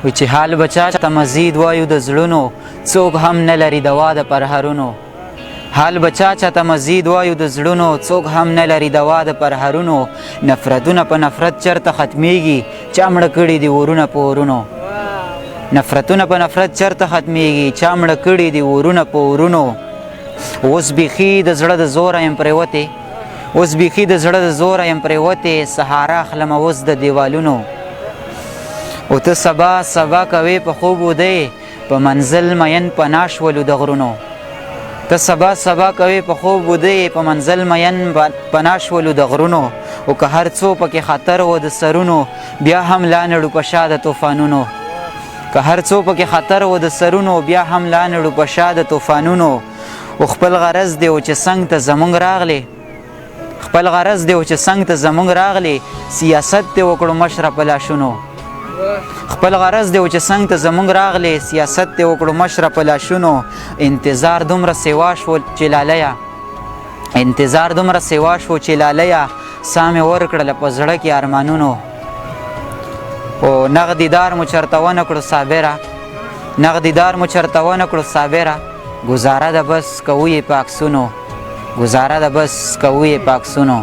وی چې حال بچا ته مزید وایو د زړونو څوک هم نه لري دوا د پرهرونو حال بچا چاته مزید وایو د زړونو څوک هم نه لري دوا د پرهرونو نفرتونه په نفرت چرته ختمیږي چا مړه کړي دي ورونه په ورونو نفرتونه په نفرت چرته ختمیږي چا مړه کړي دي ورونه په ورونو اوس بیخي د زړه د زوره یم پرېوتې اوس بیخي د زړه د زوره یم پرېوتې سهاره اخلمه اوس د دیوالونو او ته سبا سبا کوې په خوب ودی په منزل مین پناه شولو د غرونو ته سبا سبا کوې په خوب ودی په منزل مین پناه شولو د غرونو او که هر څو پکې خطر و د سرونو بیا هم لا نړو په شا د طوفانونو که هر څو پکې خطر و د سرونو بیا هم لا نړو په شا د طوفانونو او خپل غرض دی او چې څنګ ته زمونږ راغلی خپل غرض دی او چې څنګ ته زمونږ راغلی سیاست دی وکړو مشره په لاشونو خپل غرض دی او چې څنګ ته زمونږ راغلی سیاست دی وکړو مشره په لاشونو انتظار دومره سیوا شو چې لالیه انتظار دومره سیوا شو چې لالیه سا مې ورکړله په زړه کې ارمانونو او نغدیدار مو چرته ونه کړو صابره نغدیدار مو چرته ونه کړو صابره گزاره ده بس کوو یې په عکسونو گزاره ده بس کوو یې په عکسونو